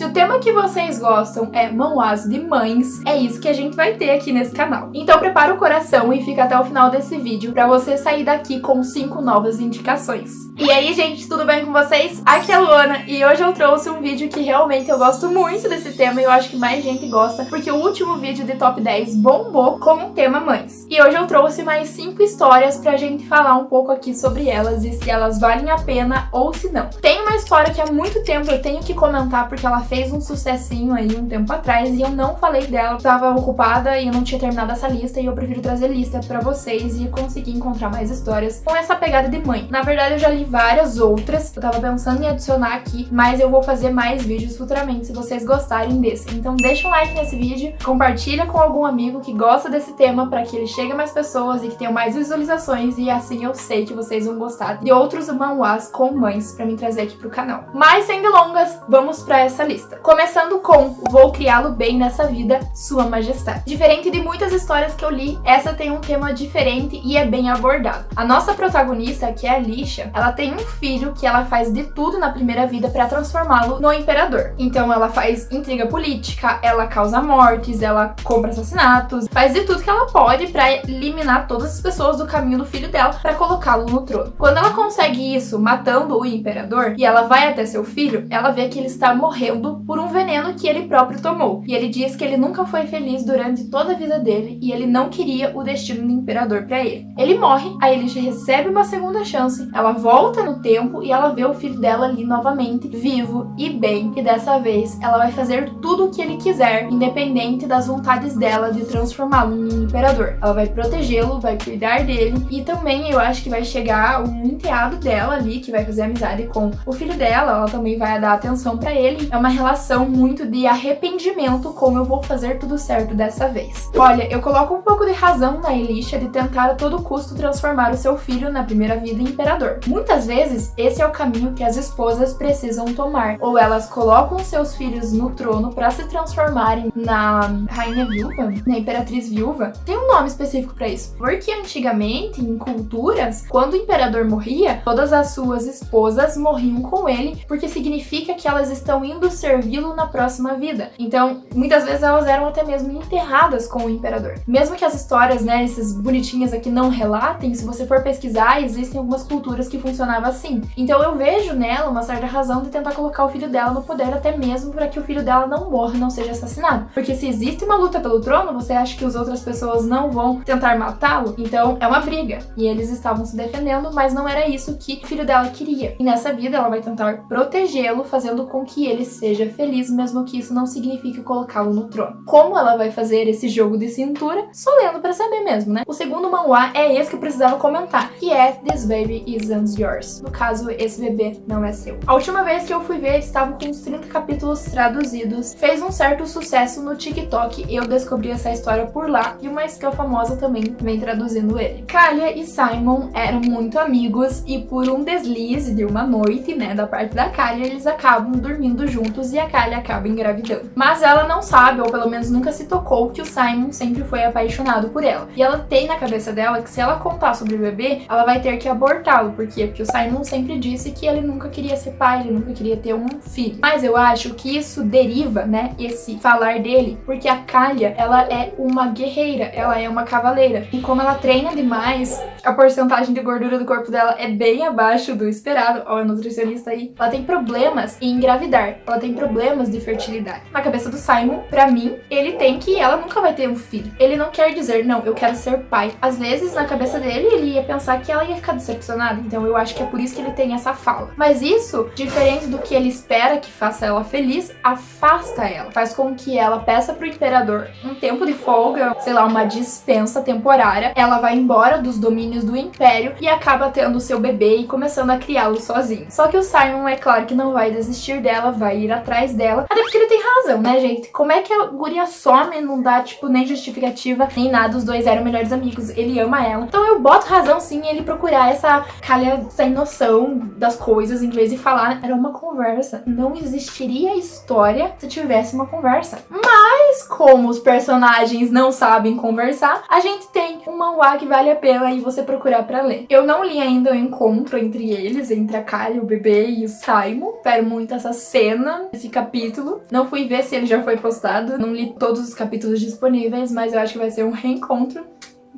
Se o tema que vocês gostam é manhwas de mães, é isso que a gente vai ter aqui nesse canal. Então prepara o coração e fica até o final desse vídeo pra você sair daqui com 5 novas indicações. E aí, gente, tudo bem com vocês? Aqui é a Luana e hoje eu trouxe um vídeo que realmente eu gosto muito desse tema e eu acho que mais gente gosta, porque o último vídeo de Top 10 bombou com o tema mães. E hoje eu trouxe mais 5 histórias pra gente falar um pouco aqui sobre elas e se elas valem a pena ou se não. Tem uma história que há muito tempo eu tenho que comentar porque ela fez um sucessinho aí um tempo atrás e eu não falei dela, tava ocupada e eu não tinha terminado essa lista e eu prefiro trazer lista pra vocês e conseguir encontrar mais histórias com essa pegada de mãe. Na verdade eu já li várias outras, eu tava pensando em adicionar aqui, mas eu vou fazer mais vídeos futuramente se vocês gostarem desse. Então deixa um like nesse vídeo, compartilha com algum amigo que gosta desse tema pra que ele chegue a mais pessoas e que tenha mais visualizações e assim eu sei que vocês vão gostar de outros manhwas com mães pra mim trazer aqui pro canal. Mas sem delongas, vamos pra essa lista. Começando com Vou Criá-lo Bem Nessa Vida, Sua Majestade. Diferente de muitas histórias que eu li, essa tem um tema diferente e é bem abordado. A nossa protagonista, que é a Lisha, ela tem um filho que ela faz de tudo na primeira vida pra transformá-lo no imperador. Então ela faz intriga política, ela causa mortes, ela compra assassinatos, faz de tudo que ela pode pra eliminar todas as pessoas do caminho do filho dela pra colocá-lo no trono. Quando ela consegue isso, matando o imperador, e ela vai até seu filho, ela vê que ele está morrendo por um veneno que ele próprio tomou. E ele diz que ele nunca foi feliz durante toda a vida dele e ele não queria o destino do imperador pra ele. Ele morre, a Elisha recebe uma segunda chance, ela volta no tempo e ela vê o filho dela ali novamente, vivo e bem. E dessa vez, ela vai fazer tudo o que ele quiser, independente das vontades dela de transformá-lo em imperador. Ela vai protegê-lo, vai cuidar dele e também eu acho que vai chegar um enteado dela ali, que vai fazer amizade com o filho dela, ela também vai dar atenção pra ele. É uma relação muito de arrependimento, como eu vou fazer tudo certo dessa vez. Olha, eu coloco um pouco de razão na Elisha de tentar a todo custo transformar o seu filho na primeira vida em imperador. Muitas vezes, esse é o caminho que as esposas precisam tomar. Ou elas colocam seus filhos no trono pra se transformarem na rainha viúva, na imperatriz viúva. Tem um nome específico pra isso. Porque antigamente, em culturas, quando o imperador morria, todas as suas esposas morriam com ele, porque significa que elas estão indo servi-lo na próxima vida. Então, muitas vezes elas eram até mesmo enterradas com o imperador. Mesmo que as histórias, né, esses bonitinhas aqui não relatem, se você for pesquisar, existem algumas culturas que funcionavam assim. Então eu vejo nela uma certa razão de tentar colocar o filho dela no poder, até mesmo para que o filho dela não morra, não seja assassinado. Porque se existe uma luta pelo trono, você acha que as outras pessoas não vão tentar matá-lo? Então é uma briga. E eles estavam se defendendo, mas não era isso que o filho dela queria. E nessa vida ela vai tentar protegê-lo, fazendo com que ele seja feliz, mesmo que isso não signifique colocá-lo no trono. Como ela vai fazer esse jogo de cintura? Só lendo pra saber mesmo, né? O segundo manhwa é esse que eu precisava comentar, que é This Baby Isn't Yours. No caso, esse bebê não é seu. A última vez que eu fui ver, estavam com uns 30 capítulos traduzidos. Fez um certo sucesso no TikTok. Eu descobri essa história por lá. E uma skill famosa também vem traduzindo ele. Kalia e Simon eram muito amigos e por um deslize de uma noite, né, da parte da Kalia, eles acabam dormindo juntos e a Kalia acaba engravidando. Mas ela não sabe, ou pelo menos nunca se tocou, que o Simon sempre foi apaixonado por ela. E ela tem na cabeça dela que se ela contar sobre o bebê, ela vai ter que abortá-lo. Por quê? Porque o Simon sempre disse que ele nunca queria ser pai, ele nunca queria ter um filho. Mas eu acho que isso deriva, né, esse falar dele, porque a Kalia, ela é uma guerreira, ela é uma cavaleira. E como ela treina demais, a porcentagem de gordura do corpo dela é bem abaixo do esperado. Ó, a nutricionista aí. Ela tem problemas em engravidar, ela tem problemas de fertilidade. Na cabeça do Simon, pra mim, ele tem que ela nunca vai ter um filho. Ele não quer dizer, não, eu quero ser pai. Às vezes, na cabeça dele, ele ia pensar que ela ia ficar decepcionada. Então eu acho que é por isso que ele tem essa fala. Mas isso, diferente do que ele espera que faça ela feliz, afasta ela. Faz com que ela peça pro imperador um tempo de folga, sei lá, uma dispensa temporária. Ela vai embora dos domínios do império e acaba tendo seu bebê e começando a criá-lo sozinho. Só que o Simon, é claro que não vai desistir dela, vai ir atrás dela. Até porque ele tem razão, né, gente? Como é que a guria some, não dá, tipo, nem justificativa, nem nada. Os dois eram melhores amigos, ele ama ela. Então eu boto razão, sim, em ele procurar essa Kalia sem noção das coisas, em vez de falar, era uma conversa. Não existiria história se tivesse uma conversa. Mas Mas como os personagens não sabem conversar, a gente tem um manhwa que vale a pena aí você procurar pra ler. Eu não li ainda o encontro entre eles, entre a Kari, o bebê e o Saimo. Espero muito essa cena, esse capítulo. Não fui ver se ele já foi postado, não li todos os capítulos disponíveis, mas eu acho que vai ser um reencontro.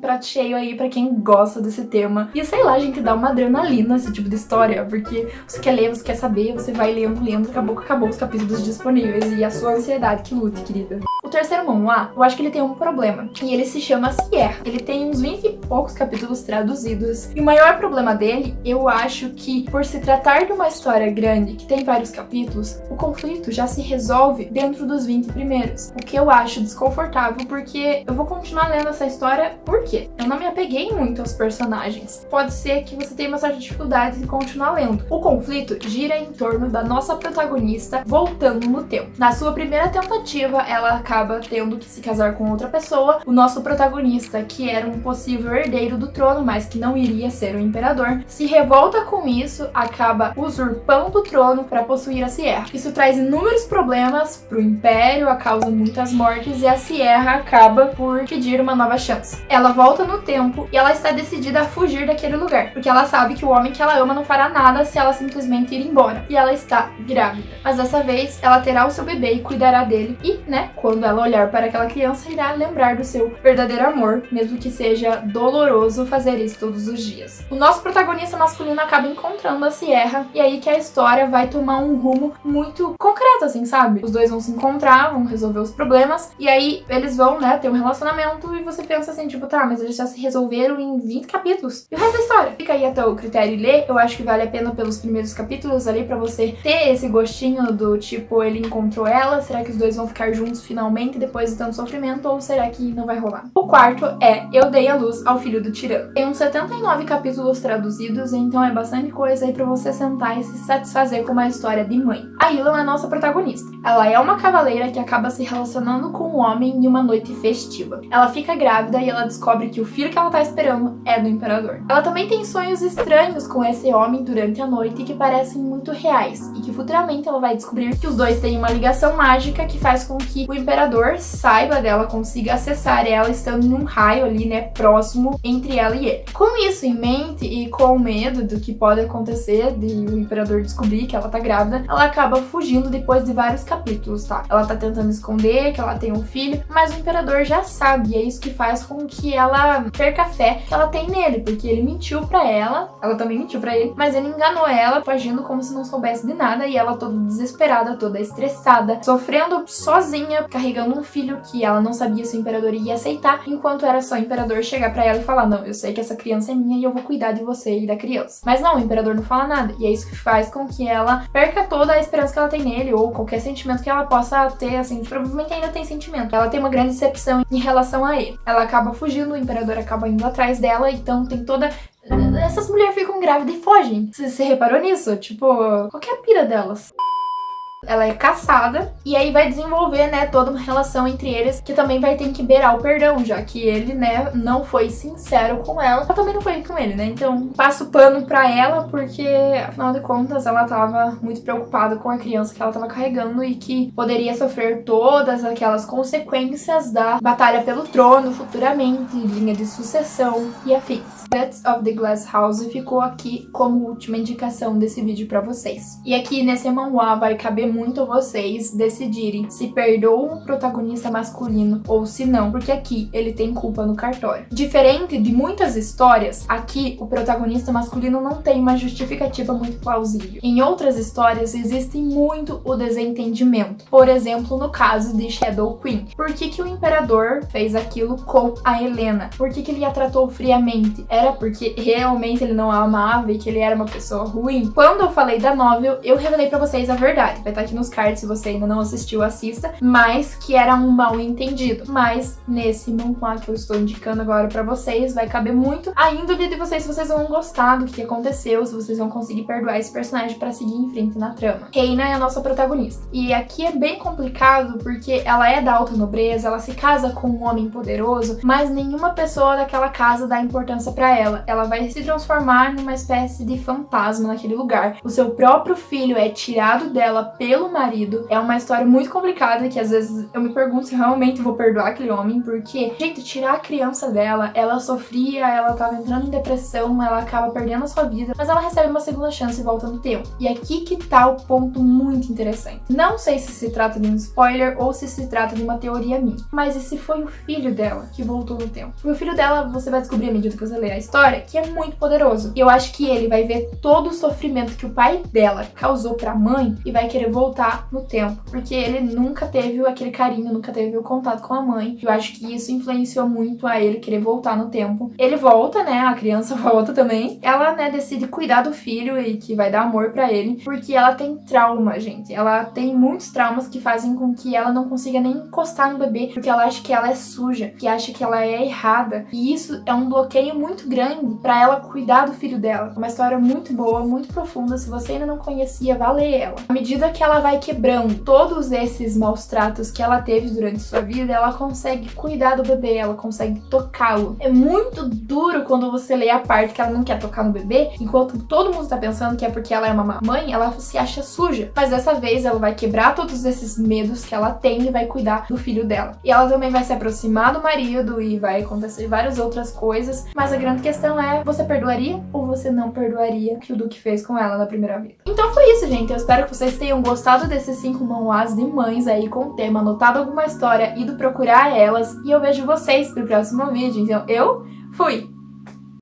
Prato cheio aí pra quem gosta desse tema. E sei lá, gente, dá uma adrenalina esse tipo de história, porque você quer ler, você quer saber, você vai lendo, acabou os capítulos disponíveis e a sua ansiedade que lute, querida. O terceiro manhwa, eu acho que ele tem um problema, e ele se chama Sierra. Ele tem uns 20 e poucos capítulos traduzidos, e o maior problema dele, eu acho que por se tratar de uma história grande, que tem vários capítulos, o conflito já se resolve dentro dos 20 primeiros, o que eu acho desconfortável, porque eu vou continuar lendo essa história. Por quê? Eu não me apeguei muito aos personagens. Pode ser que você tenha uma certa dificuldade de continuar lendo. O conflito gira em torno da nossa protagonista voltando no tempo. Na sua primeira tentativa, ela acaba tendo que se casar com outra pessoa. O nosso protagonista, que era um possível herdeiro do trono, mas que não iria ser o imperador, se revolta com isso, acaba usurpando o trono para possuir a Sierra. Isso traz inúmeros problemas pro império, causa muitas mortes e a Sierra acaba por pedir uma nova chance. Ela volta no tempo e ela está decidida a fugir daquele lugar, porque ela sabe que o homem que ela ama não fará nada se ela simplesmente ir embora. E ela está grávida. Mas dessa vez, ela terá o seu bebê e cuidará dele. E, quando ela olhar para aquela criança, irá lembrar do seu verdadeiro amor, mesmo que seja doloroso fazer isso todos os dias. O nosso protagonista masculino acaba encontrando a Sierra, e aí que a história vai tomar um rumo muito concreto, assim, sabe? Os dois vão se encontrar, vão resolver os problemas, e aí eles vão, ter um relacionamento, e você pensa assim, tipo, tá, mas eles já se resolveram em 20 capítulos. E o resto da história? Fica aí até o critério e ler. Eu acho que vale a pena pelos primeiros capítulos ali pra você ter esse gostinho do tipo, ele encontrou ela, será que os dois vão ficar juntos finalmente depois de tanto sofrimento ou será que não vai rolar? O quarto é Eu Dei a Luz ao Filho do Tirano. Tem uns 79 capítulos traduzidos, então é bastante coisa aí pra você sentar e se satisfazer com uma história de mãe. A Ilon é a nossa protagonista. Ela é uma cavaleira que acaba se relacionando com um homem em uma noite festiva. Ela fica grávida e ela descobre que o filho que ela tá esperando é do imperador. Ela também tem sonhos estranhos com esse homem durante a noite que parecem muito reais e que futuramente ela vai descobrir que os dois têm uma ligação mágica que faz com que o imperador saiba dela, consiga acessar ela estando num raio ali, próximo entre ela e ele. Com isso em mente e com medo do que pode acontecer de o imperador descobrir que ela tá grávida, ela acaba fugindo depois de vários capítulos, tá? Ela tá tentando esconder que ela tem um filho, mas o imperador já sabe e é isso que faz com que ela perca a fé que ela tem nele, porque ele mentiu pra ela também mentiu pra ele, mas ele enganou ela, agindo como se não soubesse de nada e ela toda desesperada, toda estressada, sofrendo sozinha, carregando um filho que ela não sabia se o imperador ia aceitar, enquanto era só o imperador chegar pra ela e falar, não, eu sei que essa criança é minha e eu vou cuidar de você e da criança. Mas não, o imperador não fala nada, e é isso que faz com que ela perca toda a esperança que ela tem nele, ou qualquer sentimento que ela possa ter, assim, provavelmente ainda tem sentimento. Ela tem uma grande decepção em relação a ele. Ela acaba fugindo, o imperador acaba indo atrás dela, então tem toda... Essas mulheres ficam grávidas e fogem. Você reparou nisso? Tipo, qual que é a pira delas? Ela é caçada e aí vai desenvolver, toda uma relação entre eles que também vai ter que beirar o perdão, já que ele, não foi sincero com ela também não foi com ele, Então, passo pano pra ela porque, afinal de contas, ela tava muito preocupada com a criança que ela tava carregando e que poderia sofrer todas aquelas consequências da batalha pelo trono futuramente, linha de sucessão e afins. Guts of the Glass House ficou aqui como última indicação desse vídeo pra vocês. E aqui nesse manhwa vai caber muito a vocês decidirem se perdoam o protagonista masculino ou se não, porque aqui ele tem culpa no cartório. Diferente de muitas histórias, aqui o protagonista masculino não tem uma justificativa muito plausível. Em outras histórias existe muito o desentendimento. Por exemplo, no caso de Shadow Queen. Por que o imperador fez aquilo com a Helena? Por que ele a tratou friamente? Era porque realmente ele não a amava e que ele era uma pessoa ruim? Quando eu falei da novel, eu revelei pra vocês a verdade. Vai estar aqui nos cards, se você ainda não assistiu, assista, mas que era um mal entendido. Mas nesse manhwa que eu estou indicando agora pra vocês, vai caber muito a índole de vocês, se vocês vão gostar do que aconteceu, se vocês vão conseguir perdoar esse personagem pra seguir em frente na trama. Reina é a nossa protagonista. E aqui é bem complicado porque ela é da alta nobreza, ela se casa com um homem poderoso, mas nenhuma pessoa daquela casa dá importância pra ela. Ela vai se transformar numa espécie de fantasma naquele lugar. O seu próprio filho é tirado dela pelo pelo marido. É uma história muito complicada que às vezes eu me pergunto se realmente vou perdoar aquele homem, porque, gente, tirar a criança dela, ela sofria, ela tava entrando em depressão, ela acaba perdendo a sua vida, mas ela recebe uma segunda chance e volta no tempo. E aqui que tá o ponto muito interessante. Não sei se trata de um spoiler ou se trata de uma teoria minha, mas esse foi o filho dela que voltou no tempo. E o filho dela, você vai descobrir à medida que você ler a história, que é muito poderoso. E eu acho que ele vai ver todo o sofrimento que o pai dela causou pra mãe e vai querer voltar no tempo, porque ele nunca teve aquele carinho, nunca teve o contato com a mãe. Eu acho que isso influenciou muito a ele querer voltar no tempo. Ele volta, né? A criança volta também. Ela, né, decide cuidar do filho e que vai dar amor pra ele, porque ela tem trauma, gente. Ela tem muitos traumas que fazem com que ela não consiga nem encostar no bebê, porque ela acha que ela é suja, que acha que ela é errada. E isso é um bloqueio muito grande pra ela cuidar do filho dela. Uma história muito boa, muito profunda. Se você ainda não conhecia, vá ler ela. À medida que ela vai quebrando todos esses maus tratos que ela teve durante sua vida, ela consegue cuidar do bebê, ela consegue tocá-lo. É muito duro quando você lê a parte que ela não quer tocar no bebê, enquanto todo mundo tá pensando que é porque ela é uma mãe, ela se acha suja. Mas dessa vez ela vai quebrar todos esses medos que ela tem e vai cuidar do filho dela. E ela também vai se aproximar do marido e vai acontecer várias outras coisas, mas a grande questão é, você perdoaria ou você não perdoaria o que o Duque fez com ela na primeira vida? Então foi isso, gente. Eu espero que vocês tenham gostado desses 5 manhwas de mães aí com o tema, anotado alguma história, ido procurar elas, e eu vejo vocês pro próximo vídeo. Então eu fui!